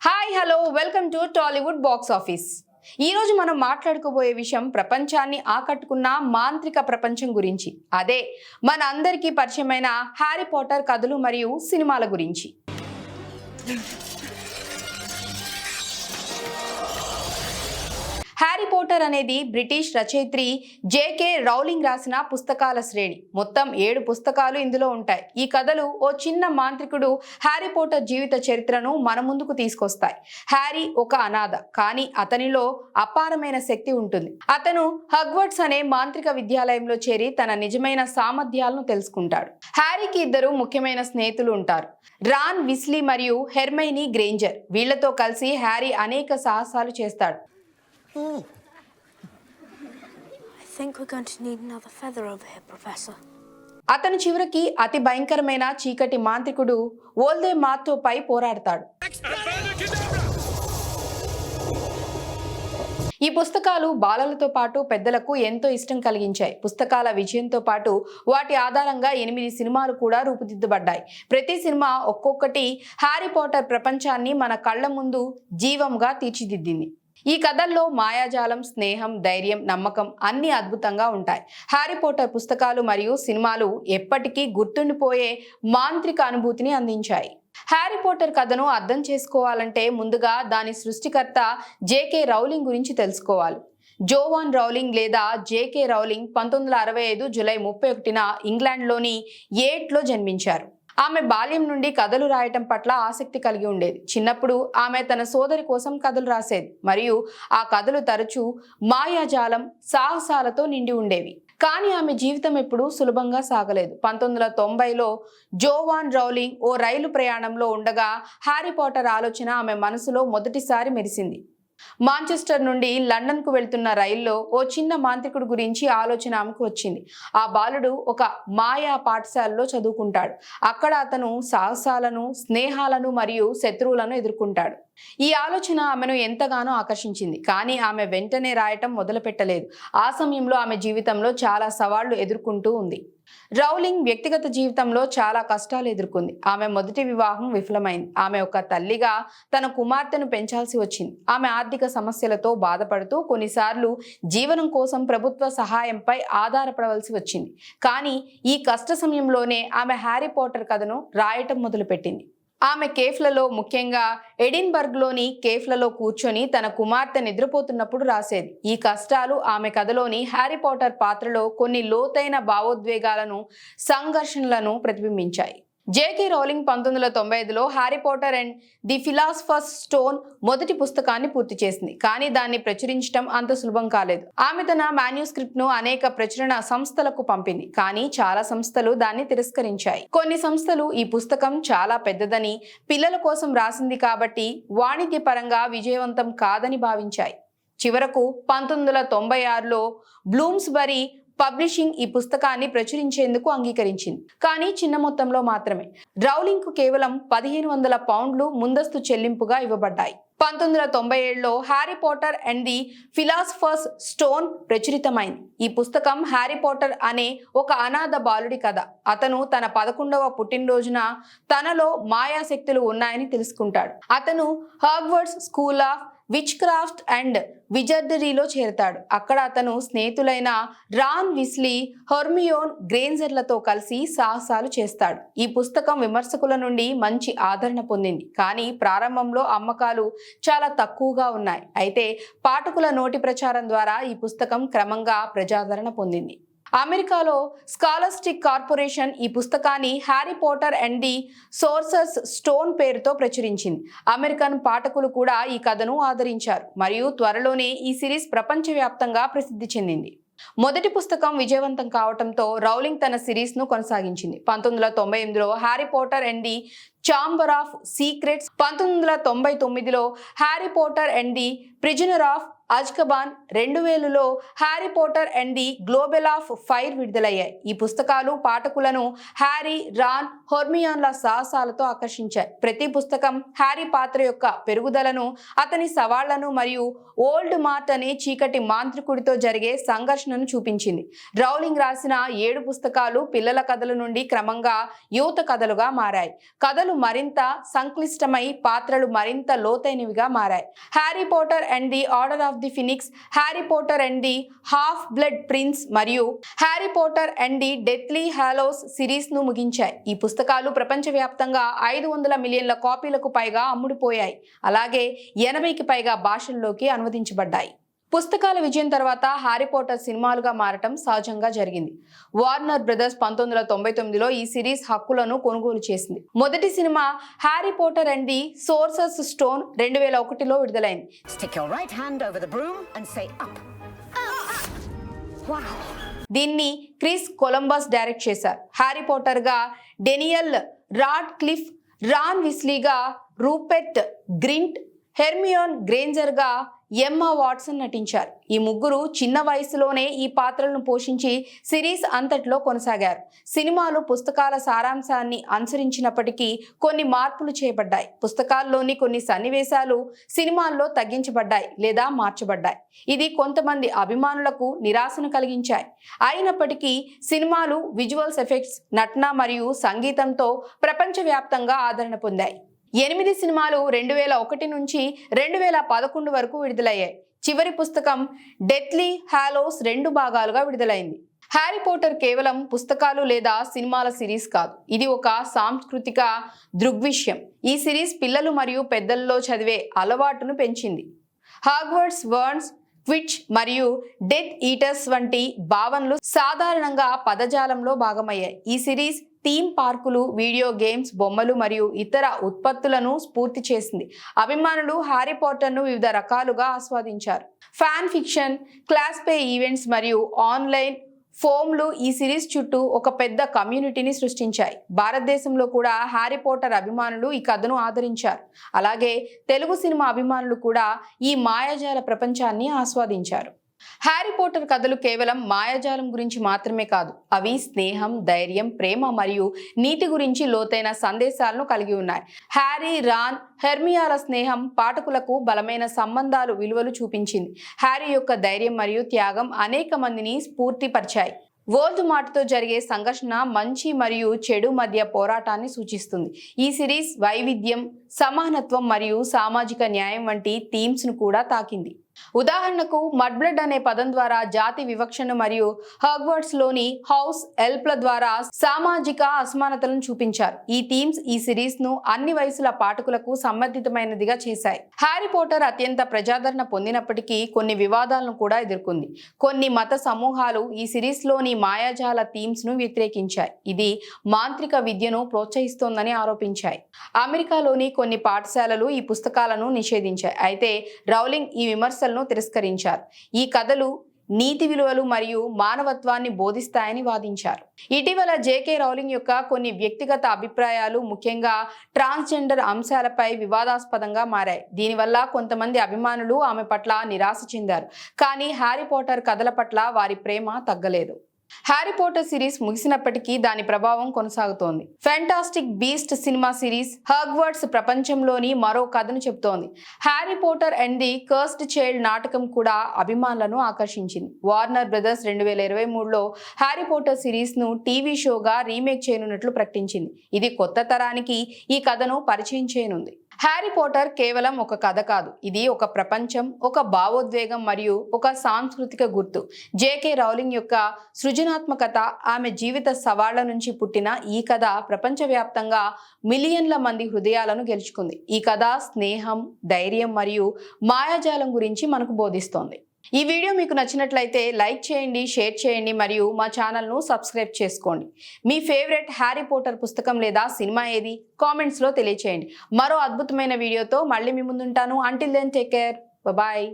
Hi hello welcome to Tollywood box office. ఈ రోజు మనం మాట్లాడుకోబోయే విషయం ప్రపంచాన్ని ఆకట్టుకున్న మాంత్రిక ప్రపంచం గురించి. అదే మన అందరికీ పరిచయమైన హ్యారీ పాటర్ కథలు మరియు సినిమాల గురించి. హ్యారీ పాటర్ అనేది బ్రిటిష్ రచయిత్రి జేకే రౌలింగ్ రాసిన పుస్తకాల శ్రేణి. మొత్తం 7 పుస్తకాలు ఇందులో ఉంటాయి. ఈ కథలు ఓ చిన్న మాంత్రికుడు హ్యారీ పాటర్ జీవిత చరిత్రను మన ముందుకు తీసుకొస్తాయి. హ్యారీ ఒక అనాథ, కానీ అతనిలో అపారమైన శక్తి ఉంటుంది. అతను హగ్వర్డ్స్ అనే మాంత్రిక విద్యాలయంలో చేరి తన నిజమైన సామర్థ్యాలను తెలుసుకుంటాడు. హ్యారీకి 2 ముఖ్యమైన స్నేహితులు ఉంటారు, రాన్ విస్లీ మరియు హెర్మైనీ గ్రేంజర్. వీళ్లతో కలిసి హ్యారీ అనేక సాహసాలు చేస్తాడు. I think we're going to need another feather over here, Professor. అతను చివరికి అతి భయంకరమైన చీకటి మాంత్రికుడు వోల్డెమార్ట్ పై పోరాడతాడు. ఈ పుస్తకాలు బాలలతో పాటు పెద్దలకు ఎంతో ఇష్టం కలిగించాయి. పుస్తకాల విజయంతో పాటు వాటి ఆధారంగా 8 సినిమాలు కూడా రూపుదిద్దబడ్డాయి. ప్రతి సినిమా ఒక్కొక్కటి హ్యారీ పాటర్ ప్రపంచాన్ని మన కళ్ళ ముందు జీవంగా తీర్చిదిద్దింది. ఈ కథల్లో మాయాజాలం, స్నేహం, ధైర్యం, నమ్మకం అన్ని అద్భుతంగా ఉంటాయి. హ్యారీ పాటర్ పుస్తకాలు మరియు సినిమాలు ఎప్పటికీ గుర్తుండిపోయే మాంత్రిక అనుభూతిని అందించాయి. హ్యారీ పాటర్ కథను అర్థం చేసుకోవాలంటే ముందుగా దాని సృష్టికర్త జేకే రౌలింగ్ గురించి తెలుసుకోవాలి. జోవాన్ రౌలింగ్ లేదా జేకే రౌలింగ్ 1965 జూలై 31న ఇంగ్లాండ్లోని యేట్లో జన్మించారు. ఆమె బాల్యం నుండి కథలు రాయటం పట్ల ఆసక్తి కలిగి ఉండేది. చిన్నప్పుడు ఆమె తన సోదరి కోసం కథలు రాసేది మరియు ఆ కథలు తరచూ మాయాజాలం, సాహసాలతో నిండి ఉండేవి. కానీ ఆమె జీవితం ఎప్పుడూ సులభంగా సాగలేదు. 1990లో జోవాన్ రౌలింగ్ ఓ రైలు ప్రయాణంలో ఉండగా హ్యారీ పాటర్ ఆలోచన ఆమె మనసులో మొదటిసారి మెరిసింది. మాంచెస్టర్ నుండి లండన్ కు వెళ్తున్న రైల్లో ఓ చిన్న మాంత్రికుడు గురించి ఆలోచన ఆమెకు వచ్చింది. ఆ బాలుడు ఒక మాయా పాఠశాలలో చదువుకుంటాడు. అక్కడ అతను సాహసాలను, స్నేహాలను మరియు శత్రువులను ఎదుర్కొంటాడు. ఈ ఆలోచన ఆమెను ఎంతగానో ఆకర్షించింది. కానీ ఆమె వెంటనే రాయటం మొదలుపెట్టలేదు. ఆ సమయంలో ఆమె జీవితంలో చాలా సవాళ్లు ఎదుర్కొంటూ ఉంది. రౌలింగ్ వ్యక్తిగత జీవితంలో చాలా కష్టాలు ఎదుర్కొంది. ఆమె మొదటి వివాహం విఫలమైంది. ఆమె ఒక తల్లిగా తన కుమార్తెను పెంచాల్సి వచ్చింది. ఆమె ఆర్థిక సమస్యలతో బాధపడుతూ కొన్నిసార్లు జీవనం కోసం ప్రభుత్వ సహాయంపై ఆధారపడవలసి వచ్చింది. కానీ ఈ కష్ట సమయంలోనే ఆమె హ్యారీ పాటర్ కథను రాయటం మొదలుపెట్టింది. ఆమె కేఫ్లలో, ముఖ్యంగా ఎడిన్బర్గ్లోని కేఫ్లలో కూర్చొని తన కుమార్తె నిద్రపోతున్నప్పుడు రాసేది. ఈ కష్టాలు ఆమె కథలోని హ్యారీ పాటర్ పాత్రలో కొన్ని లోతైన భావోద్వేగాలను, సంఘర్షణలను ప్రతిబింబించాయి. జేకే రౌలింగ్ 1995లో Harry Potter and the Philosopher's Stone మొదటి పుస్తకాన్ని పూర్తి చేసింది. కానీ దాన్ని ప్రచురించడం అంత సులభం కాలేదు. ఆమె తన మాన్యుస్క్రిప్ట్ ను అనేక ప్రచురణ సంస్థలకు పంపింది, కానీ చాలా సంస్థలు దాన్ని తిరస్కరించాయి. కొన్ని సంస్థలు ఈ పుస్తకం చాలా పెద్దదని, పిల్లల కోసం రాసింది కాబట్టి వాణిజ్యపరంగా విజయవంతం కాదని భావించాయి. చివరకు 1996లో బ్లూమ్స్బరీ పబ్లిషింగ్ ఈ పుస్తకాన్ని ప్రచురించేందుకు అంగీకరించింది, కానీ చిన్న మొత్తంలో మాత్రమే. రౌలింగ్ కు కేవలం 1500 పౌండ్లు ముందస్తు చెల్లింపుగా ఇవ్వబడ్డాయి. 1997లో Harry Potter and the Philosopher's Stone ప్రచురితమైంది. ఈ పుస్తకం హ్యారీ పాటర్ అనే ఒక అనాథ బాలుడి కథ. అతను తన 11వ పుట్టినరోజున తనలో మాయాశక్తులు ఉన్నాయని తెలుసుకుంటాడు. అతను Hogwarts school of witchcraft and విజర్డరీలో చేరతాడు. అక్కడ అతను స్నేహితులైన రాన్ విస్లీ, హెర్మియోన్ గ్రేంజర్లతో కలిసి సాహసాలు చేస్తాడు. ఈ పుస్తకం విమర్శకుల నుండి మంచి ఆదరణ పొందింది, కానీ ప్రారంభంలో అమ్మకాలు చాలా తక్కువగా ఉన్నాయి. అయితే పాఠకుల నోటి ప్రచారం ద్వారా ఈ పుస్తకం క్రమంగా ప్రజాదరణ పొందింది. అమెరికాలో స్కాలస్టిక్ కార్పొరేషన్ ఈ పుస్తకాన్ని Harry Potter and the Sorcerer's Stone పేరుతో ప్రచురించింది. అమెరికన్ పాఠకులు కూడా ఈ కథను ఆదరించారు మరియు త్వరలోనే ఈ సిరీస్ ప్రపంచవ్యాప్తంగా ప్రసిద్ధి చెందింది. మొదటి పుస్తకం విజయవంతం కావడంతో రౌలింగ్ తన సిరీస్ ను కొనసాగించింది. 1998లో Harry Potter and the Chamber of Secrets, 1999లో Harry Potter and the Prisoner of Azkaban, 2000లో Harry Potter and the goblet of fire విడుదలయ్యాయి. ఈ పుస్తకాలు పాఠకులను హ్యారీ, రాన్, హెర్మియోన్ల సాహసాలతో ఆకర్షించాయి. ప్రతి పుస్తకం హ్యారీ పాత్ర యొక్క పెరుగుదలను, అతని సవాళ్లను మరియు ఓల్డ్ మార్ట్ అనే చీకటి మాంత్రికుడితో జరిగే సంఘర్షణను చూపించింది. రౌలింగ్ రాసిన 7 పుస్తకాలు పిల్లల కథల నుండి క్రమంగా యువత కథలుగా మారాయి. కథలు మరింత సంక్లిష్టమై పాత్రలు మరింత లోతైనవిగా మారాయి. Harry Potter and the Order of the Phoenix, Harry Potter and the Half Blood Prince మరియు Harry Potter and the Deathly Hallows series ను ముగించాయి. ఈ పుస్తకాలు ప్రపంచవ్యాప్తంగా 500 మిలియన్ల కాపీలకు పైగా అమ్ముడుపోయాయి. అలాగే 80కి పైగా భాషల్లోకి అనువదించబడ్డాయి. పుస్తకాల విజయం తర్వాత హ్యారీ పోటర్ సినిమాలుగా మారటం సహజంగా జరిగింది. వార్నర్ బ్రదర్స్ 1999లో ఈ సిరీస్ హక్కులను కొనుగోలు చేసింది. మొదటి cinema Harry Potter and the Sorcerer's Stone 2001లో విడుదలైంది. Stick your right hand over the broom and say up. Wow. దీన్ని క్రిస్ కొలంబస్ డైరెక్ట్ చేశారు. హ్యారీ పోటర్ గా డెనియల్ రాడ్క్లిఫ్, రాన్ విస్లీగా రూపెర్ట్ గ్రింట్, హెర్మియోన్ గ్రేంజర్ గా ఎమ్మా వాట్సన్ నటించారు. ఈ ముగ్గురు చిన్న వయసులోనే ఈ పాత్రలను పోషించి సిరీస్ అంతట్లో కొనసాగారు. సినిమాలు పుస్తకాల సారాంశాన్ని అనుసరించినప్పటికీ కొన్ని మార్పులు చేయబడ్డాయి. పుస్తకాల్లోని కొన్ని సన్నివేశాలు సినిమాల్లో తగ్గించబడ్డాయి లేదా మార్చబడ్డాయి. ఇది కొంతమంది అభిమానులకు నిరాశను కలిగించాయి. అయినప్పటికీ సినిమాలు విజువల్స్ ఎఫెక్ట్స్, నటన మరియు సంగీతంతో ప్రపంచవ్యాప్తంగా ఆదరణ పొందాయి. 8 సినిమాలు 2001 నుంచి 2011 వరకు విడుదలయ్యాయి. చివరి పుస్తకం డెత్లీ హాలోస్ 2 భాగాలుగా విడుదలైంది. హ్యారీ పోటర్ కేవలం పుస్తకాలు లేదా సినిమాల సిరీస్ కాదు, ఇది ఒక సాంస్కృతిక దృగ్విషయం. ఈ సిరీస్ పిల్లలు మరియు పెద్దల్లో చదివే అలవాటును పెంచింది. హాగ్వర్డ్స్, వర్న్స్, క్విచ్ మరియు డెత్ ఈటర్స్ వంటి భావనలు సాధారణంగా పదజాలంలో భాగమయ్యాయి. ఈ సిరీస్ థీమ్ పార్కులు, వీడియో గేమ్స్, బొమ్మలు మరియు ఇతర ఉత్పత్తులను స్ఫూర్తి చేసింది. అభిమానులు హ్యారీ పాటర్ను వివిధ రకాలుగా ఆస్వాదించారు. Fan fiction, cosplay events మరియు ఆన్లైన్ ఫోమ్లు ఈ సిరీస్ చుట్టూ ఒక పెద్ద కమ్యూనిటీని సృష్టించాయి. భారతదేశంలో కూడా హ్యారీ పోటర్ అభిమానులు ఈ కథను ఆదరించారు. అలాగే తెలుగు సినిమా అభిమానులు కూడా ఈ మాయాజాల ప్రపంచాన్ని ఆస్వాదించారు. హ్యారీ పోటర్ కథలు కేవలం మాయాజాలం గురించి మాత్రమే కాదు, అవి స్నేహం, ధైర్యం, ప్రేమ మరియు నీతి గురించి లోతైన సందేశాలను కలిగి ఉన్నాయి. హ్యారీ, రాన్, హెర్మియాల స్నేహం పాఠకులకు బలమైన సంబంధాలు, విలువలు చూపించింది. హ్యారీ యొక్క ధైర్యం మరియు త్యాగం అనేక మందిని స్ఫూర్తిపరిచాయి. వోల్డ్ మార్ట్తో జరిగే సంఘర్షణ మంచి మరియు చెడు మధ్య పోరాటాన్ని సూచిస్తుంది. ఈ సిరీస్ వైవిధ్యం, సమానత్వం మరియు సామాజిక న్యాయం వంటి థీమ్స్ను కూడా తాకింది. ఉదాహరణకు మడ్ బ్లడ్ అనే పదం ద్వారా జాతి వివక్షను మరియు హాగ్వర్డ్స్ లోని హౌస్ ఎల్ప్ల ద్వారా సామాజిక అసమానతలను చూపించారు. ఈ థీమ్స్ ఈ సిరీస్ ను అన్ని వయసుల పాఠకులకు సంబంధితమైనదిగా చేశాయి. హ్యారీ పోటర్ అత్యంత ప్రజాదరణ పొందినప్పటికీ కొన్ని వివాదాలను కూడా ఎదుర్కొంది. కొన్ని మత సమూహాలు ఈ సిరీస్ లోని మాయాజాల థీమ్స్ ను వ్యతిరేకించాయి. ఇది మాంత్రిక విద్యను ప్రోత్సహిస్తోందని ఆరోపించాయి. అమెరికాలోని కొన్ని పాఠశాలలు ఈ పుస్తకాలను నిషేధించాయి. అయితే రౌలింగ్ ఈ విమర్శలను తిరస్కరించారు. ఈ కథలు నీతి విలువలు మరియు మానవత్వాన్ని బోధిస్తాయని వాదించారు. ఇటీవల జేకే రౌలింగ్ యొక్క కొన్ని వ్యక్తిగత అభిప్రాయాలు, ముఖ్యంగా ట్రాన్స్జెండర్ అంశాలపై వివాదాస్పదంగా మారాయి. దీనివల్ల కొంతమంది అభిమానులు ఆమె పట్ల నిరాశ చెందారు. కానీ హ్యారీ పోటర్ కథల పట్ల వారి ప్రేమ తగ్గలేదు. హ్యారీ పోటర్ సిరీస్ ముగిసినప్పటికీ దాని ప్రభావం కొనసాగుతోంది. Fantastic beast cinema series Hogwarts ప్రపంచంలోని మరో కథను చెబుతోంది. Harry Potter and the Cursed Child నాటకం కూడా అభిమానులను ఆకర్షించింది. వార్నర్ బ్రదర్స్ 2023లో హ్యారీ పోటర్ సిరీస్ ను టీవీ షోగా రీమేక్ చేయనున్నట్లు ప్రకటించింది. ఇది కొత్త తరానికి ఈ కథను పరిచయం చేయనుంది. హ్యారీ పోటర్ కేవలం ఒక కథ కాదు, ఇది ఒక ప్రపంచం, ఒక భావోద్వేగం మరియు ఒక సాంస్కృతిక గుర్తు. జేకే రౌలింగ్ యొక్క సృజనాత్మకత, ఆమె జీవిత సవాళ్ల నుంచి పుట్టిన ఈ కథ ప్రపంచవ్యాప్తంగా మిలియన్ల మంది హృదయాలను గెలుచుకుంది. ఈ కథ స్నేహం, ధైర్యం మరియు మాయాజాలం గురించి మనకు బోధిస్తోంది. ఈ వీడియో మీకు నచ్చినట్లయితే లైక్ చేయండి, షేర్ చేయండి మరియు మా ఛానల్ను సబ్స్క్రైబ్ చేసుకోండి. మీ ఫేవరెట్ హ్యారీ పోటర్ పుస్తకం లేదా సినిమా ఏది కామెంట్స్లో తెలియచేయండి. మరో అద్భుతమైన వీడియోతో మళ్ళీ మీ ముందుంటాను. Until then take care, bye.